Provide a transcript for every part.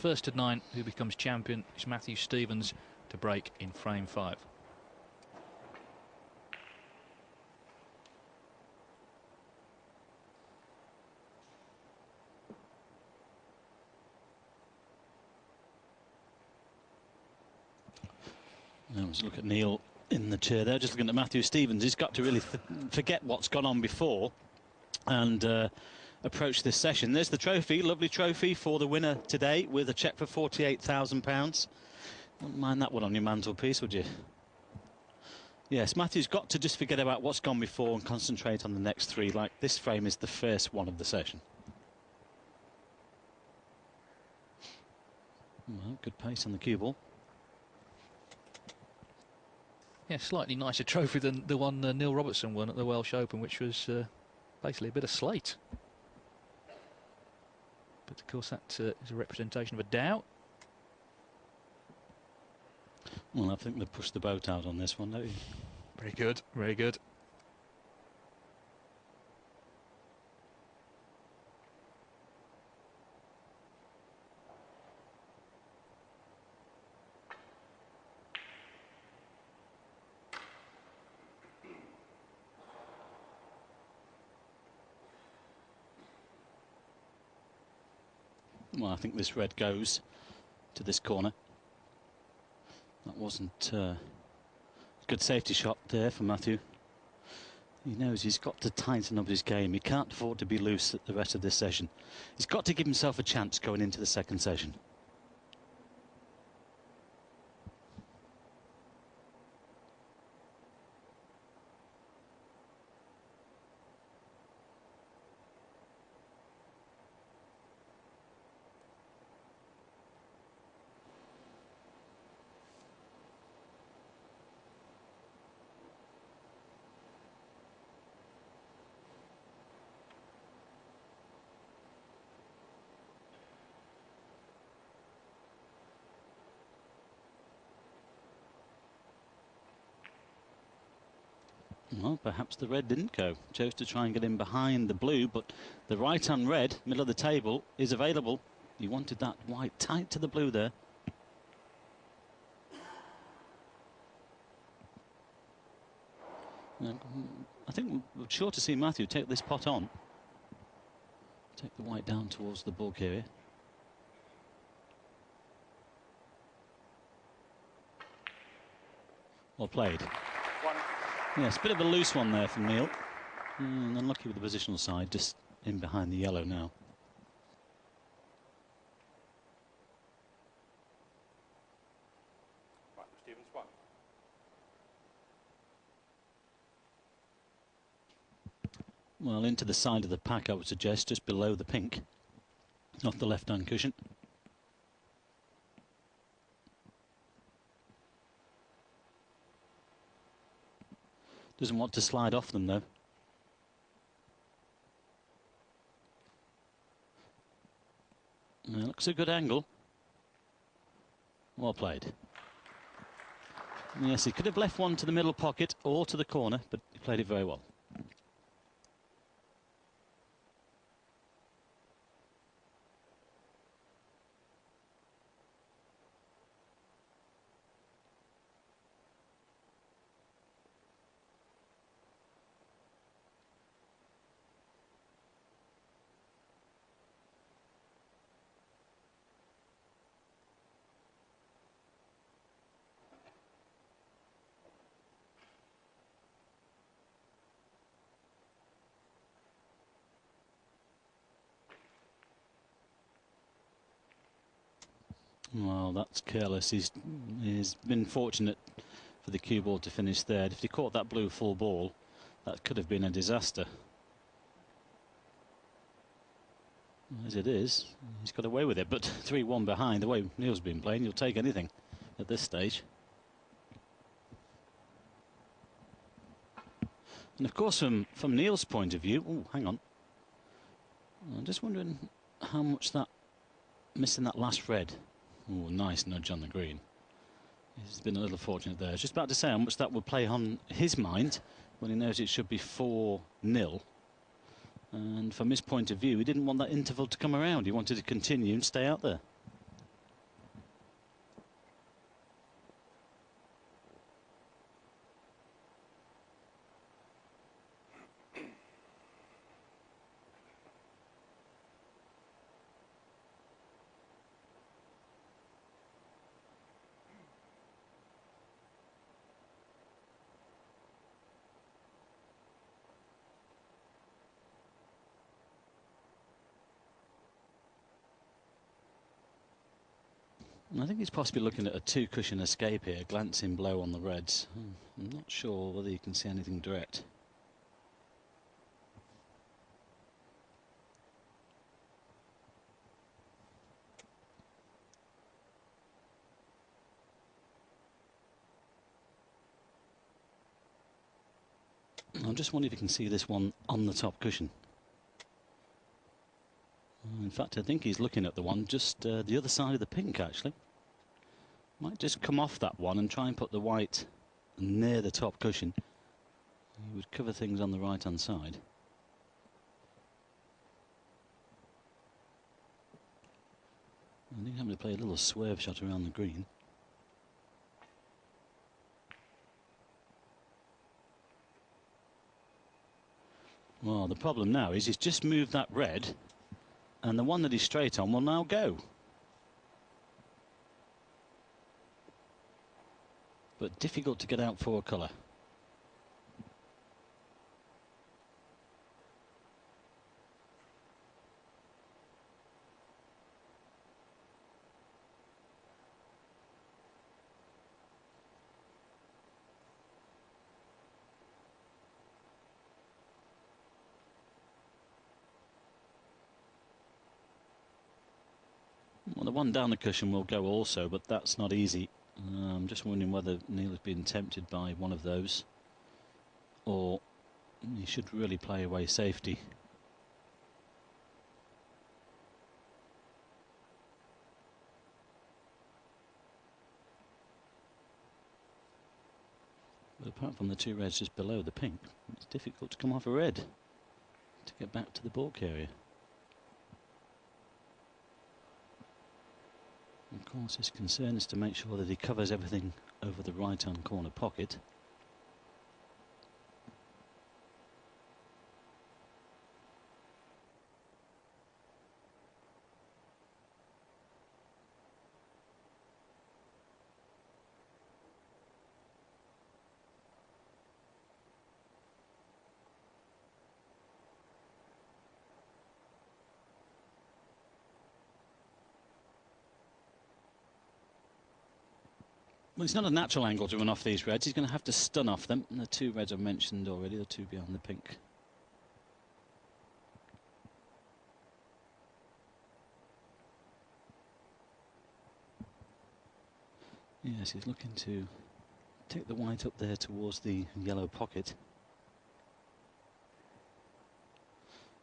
first of 9 who becomes champion is Matthew Stevens to break in frame 5. Now let's look at Neil in the chair there, just looking at Matthew Stevens. He's got to really forget what's gone on before and approach this session. There's the trophy, lovely trophy for the winner today, with a cheque for £48,000. Wouldn't mind that one on your mantelpiece, would you? Yes, Matthew's got to just forget about what's gone before and concentrate on the next 3, like this frame is the first one of the session. Well, good pace on the cue ball. Yeah, slightly nicer trophy than the one Neil Robertson won at the Welsh Open, which was basically a bit of slate. But of course that is a representation of a Dow. Well, I think they've pushed the boat out on this one, don't you? Very good, very good. Well, I think this red goes to this corner. That wasn't a good safety shot there for Matthew. He knows he's got to tighten up his game. He can't afford to be loose at the rest of this session. He's got to give himself a chance going into the second session. Well, perhaps the red didn't go. Chose to try and get in behind the blue, but the right-hand red, middle of the table, is available. He wanted that white tight to the blue there. I think we're sure to see Matthew take this pot on. Take the white down towards the bulk area. Well played. Yes, a bit of a loose one there from Neil. Unlucky with the positional side, just in behind the yellow now. Well, into the side of the pack, I would suggest, just below the pink, off the left-hand cushion. Doesn't want to slide off them, though. Looks a good angle. Well played. Yes, he could have left one to the middle pocket or to the corner, but he played it very well. Well, that's careless. He's been fortunate for the cue ball to finish third. If he caught that blue full ball, that could have been a disaster. As it is, he's got away with it, but 3-1 behind, the way Neil's been playing, you'll take anything at this stage. And of course, from Neil's point of view, oh, hang on. I'm just wondering how much that, missing that last red. Oh, nice nudge on the green. He's been a little fortunate there. I was just about to say how much that would play on his mind when he knows it should be 4-0. And from his point of view, he didn't want that interval to come around. He wanted to continue and stay out there. I think he's possibly looking at a two-cushion escape here, glancing below on the reds. I'm not sure whether you can see anything direct. I'm just wondering if you can see this one on the top cushion. In fact, I think he's looking at the one just the other side of the pink, actually. Might just come off that one and try and put the white near the top cushion. He would cover things on the right-hand side. I think I'm going to play a little swerve shot around the green. Well, the problem now is he's just moved that red, and the one that he's straight on will now go. But difficult to get out for a colour. Well, the one down the cushion will go also, but that's not easy. I'm just wondering whether Neil has been tempted by one of those, or he should really play away safety. But apart from the two reds just below the pink, it's difficult to come off a red to get back to the balk area. Of course, his concern is to make sure that he covers everything over the right-hand corner pocket. Well, it's not a natural angle to run off these reds. He's going to have to stun off them. And the two reds I've mentioned already, the two behind the pink. Yes, he's looking to take the white up there towards the yellow pocket.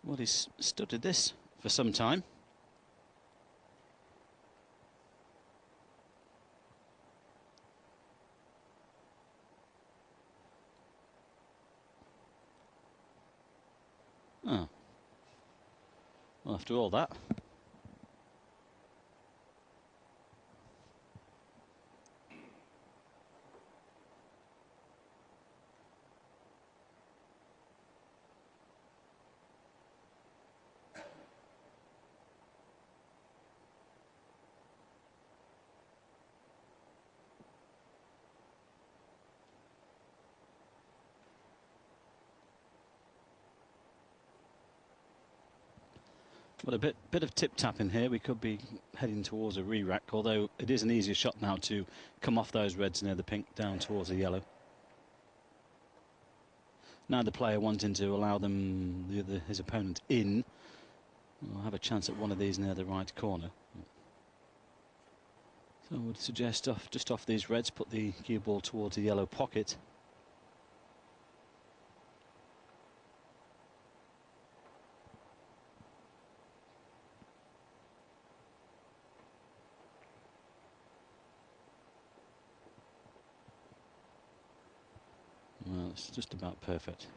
Well, he's studied this for some time. Oh. Well, after all that. Well, a bit of tip-tapping here. We could be heading towards a re-rack, although it is an easier shot now to come off those reds near the pink down towards the yellow. Now the player wanting to allow them, his opponent in, will have a chance at one of these near the right corner. So I would suggest just off these reds, put the cue ball towards the yellow pocket. Well, it's just about perfect.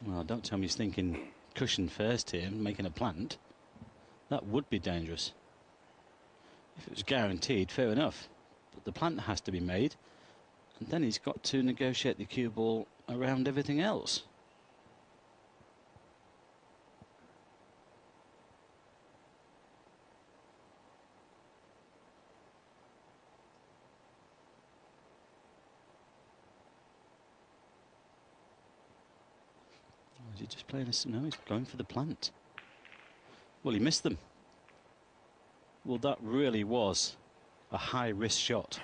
Well, don't tell me he's thinking cushion first here, making a plant. That would be dangerous. If it was guaranteed, fair enough. But the plant has to be made, and then he's got to negotiate the cue ball around everything else. Is he just playing this? No, he's going for the plant. Well, he missed them. Well, that really was a high-risk shot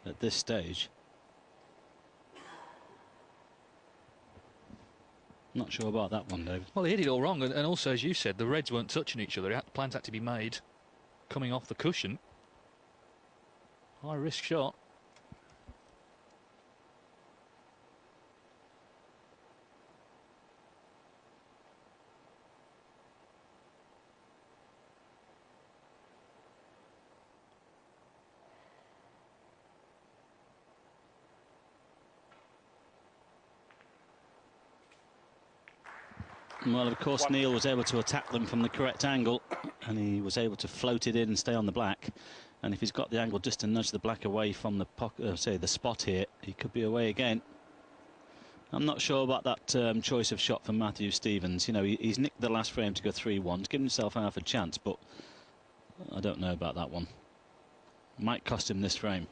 at this stage. Not sure about that one, David. Well, he hit it all wrong, and also, as you said, the reds weren't touching each other. The plant had to be made coming off the cushion. High-risk shot. Well, of course, Neil was able to attack them from the correct angle, and he was able to float it in and stay on the black. And if he's got the angle just to nudge the black away from the pocket, say the spot here, he could be away again. I'm not sure about that choice of shot from Matthew Stevens. You know, he's nicked the last frame to go 3-1, to give himself half a chance, but I don't know about that one. Might cost him this frame.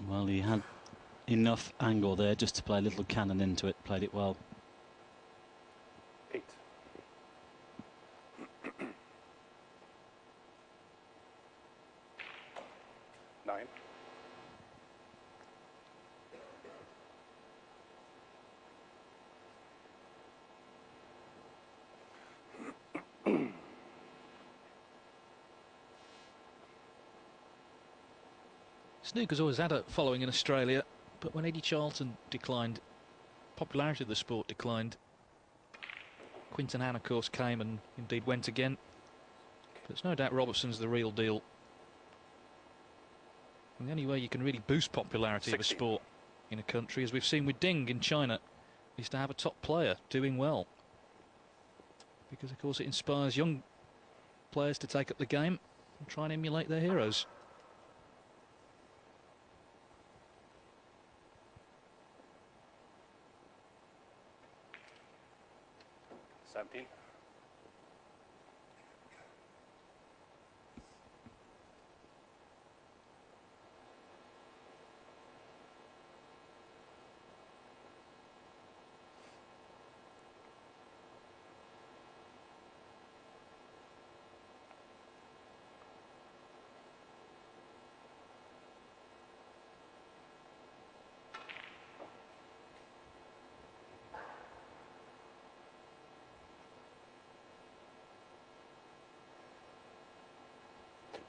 Well, he had enough angle there just to play a little cannon into it. Played it well. 8. 9. Snooker's always had a following in Australia, but when Eddie Charlton declined, popularity of the sport declined. Quinton Han, of course, came and indeed went again. But there's no doubt Robertson's the real deal. And the only way you can really boost popularity of a sport in a country, as we've seen with Ding in China, is to have a top player doing well. Because, of course, it inspires young players to take up the game and try and emulate their heroes. 17.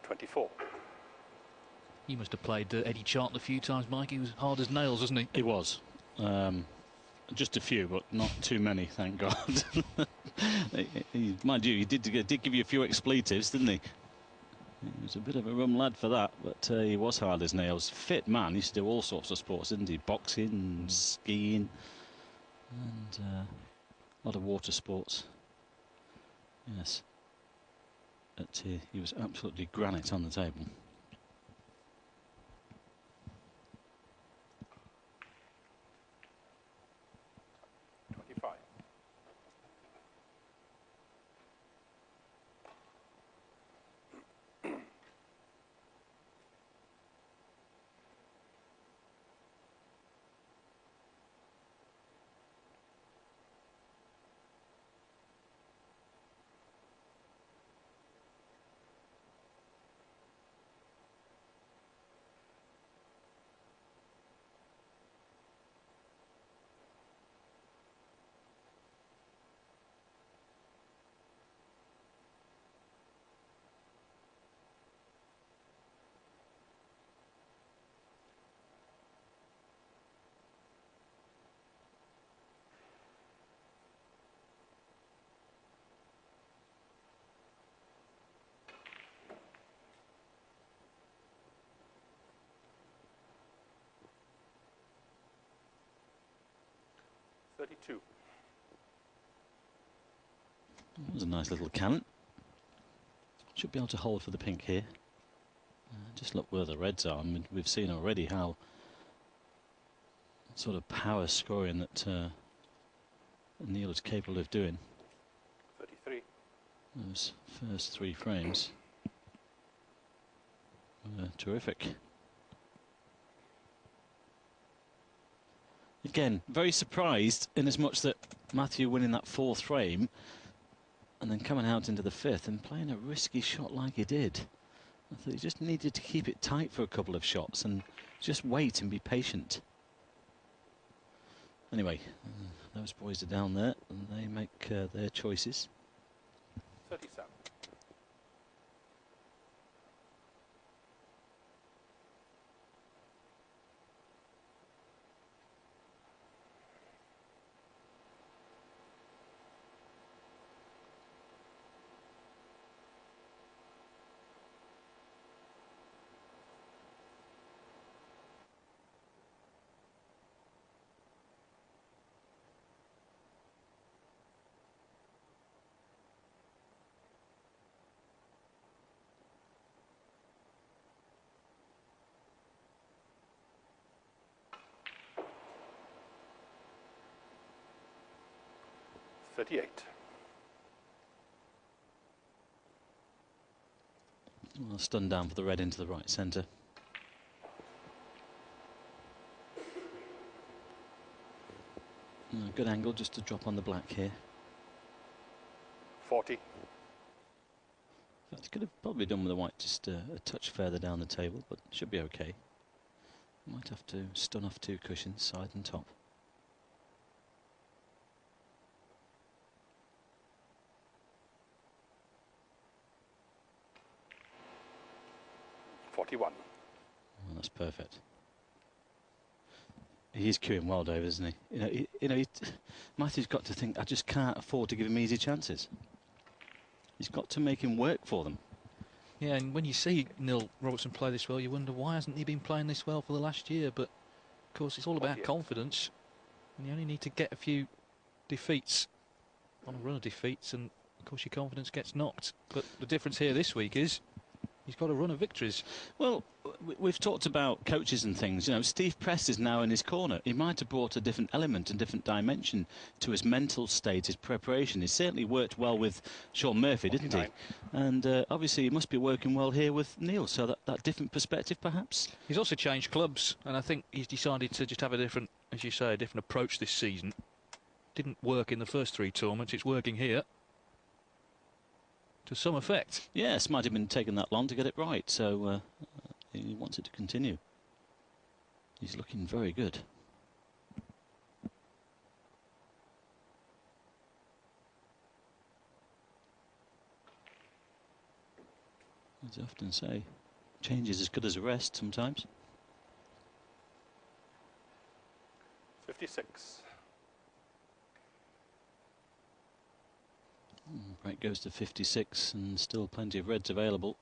24. You must have played Eddie Charlton a few times, Mike. He was hard as nails, wasn't he? He was. Just a few, but not too many, thank God. Mind you, he did give you a few expletives, didn't he? He was a bit of a rum lad for that, but he was hard as nails. Fit man, he used to do all sorts of sports, didn't he? Boxing, skiing, and a lot of water sports. Yes. But he was absolutely granite on the table. Thirty-two. That was a nice little cannon. Should be able to hold for the pink here. Just look where the reds are. I mean, we've seen already how sort of power scoring that Neil is capable of doing. 33. Those first 3 frames were terrific. Again, very surprised in as much that Matthew winning that 4th frame and then coming out into the 5th and playing a risky shot like he did. I thought he just needed to keep it tight for a couple of shots and just wait and be patient. Anyway, those boys are down there and they make their choices. 37. Well, stunned down for the red into the right centre. Good angle just to drop on the black here. 40. In fact, he could have probably done with the white just a touch further down the table, but should be okay. Might have to stun off 2 cushions, side and top. 41. Well, that's perfect. He is queuing well, Dave, isn't he? Matthew's got to think, I just can't afford to give him easy chances. He's got to make him work for them. Yeah, and when you see Neil Robertson play this well, you wonder why hasn't he been playing this well for the last year? But of course, it's all about confidence, and you only need to get a few defeats on a run of defeats, and of course your confidence gets knocked. But the difference here this week is he's got a run of victories. Well, we've talked about coaches and things. You know, Steve Press is now in his corner. He might have brought a different element and different dimension to his mental state, his preparation. He certainly worked well with Sean Murphy, didn't he? And obviously he must be working well here with Neil, so that different perspective perhaps. He's also changed clubs, and I think he's decided to just have a different, as you say, a different approach this season. Didn't work in the first 3 tournaments, it's working here to some effect. Yes, might have been taking that long to get it right, so he wants it to continue. He's looking very good. As I often say, change is as good as a rest sometimes. 56. Break goes to 56 and still plenty of reds available.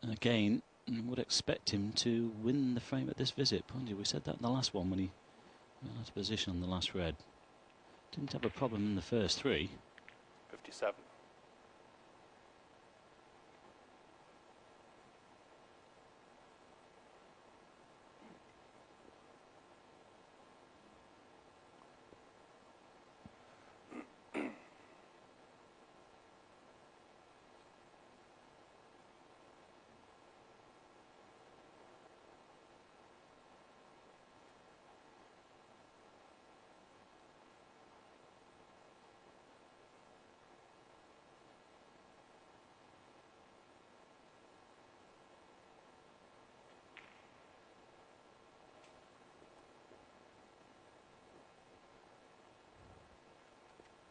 And again, I would expect him to win the frame at this visit. Mind you, we said that in the last one when he went out of position on the last red. Didn't have a problem in the first 3. 57.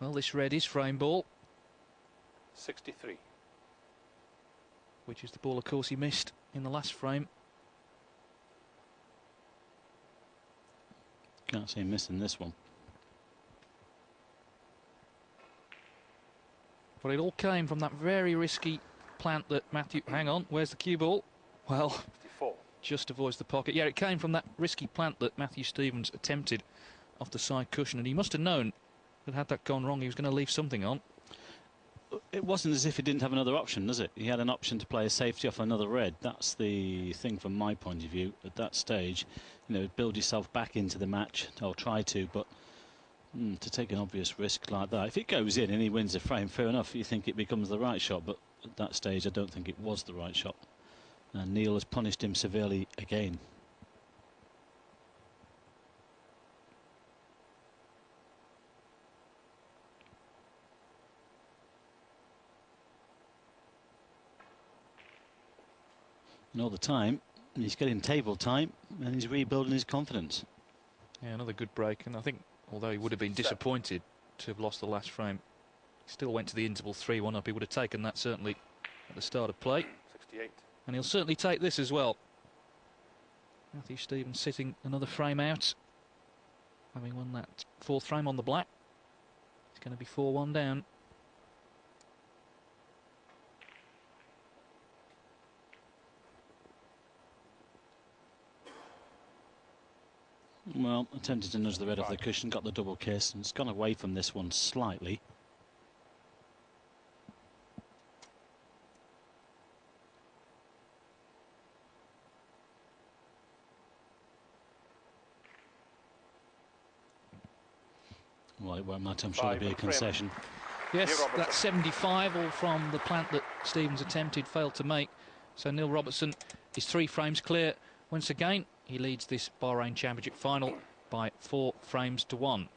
Well, this red is frame ball. 63. Which is the ball, of course, he missed in the last frame. Can't see him missing this one. But it all came from that very risky plant that Matthew... Hang on, where's the cue ball? Well, 54. Just avoids the pocket. Yeah, it came from that risky plant that Matthew Stevens attempted off the side cushion, and he must have known that had that gone wrong, he was going to leave something on. it wasn't as if he didn't have another option, does it? He had an option to play a safety off another red. That's the thing from my point of view at that stage. You know, build yourself back into the match, or try to, but to take an obvious risk like that. If it goes in and he wins the frame, fair enough. You think it becomes the right shot, but at that stage I don't think it was the right shot. And Neil has punished him severely again. And all the time, he's getting table time and he's rebuilding his confidence. Yeah, another good break. And I think, although he would have been disappointed to have lost the last frame, he still went to the interval 3-1 up. He would have taken that certainly at the start of play. 68. And he'll certainly take this as well. Matthew Stevens sitting another frame out, having won that 4th frame on the black. It's going to be 4-1 down. Well, attempted to nudge the red off the cushion, got the double kiss, and it's gone away from this one slightly. Well, it won't matter, I'm sure there'll be a concession. Yes, that's 75, all from the plant that Stevens attempted, failed to make. So Neil Robertson is 3 frames clear. Once again, he leads this Bahrain Championship final by 4 frames to 1.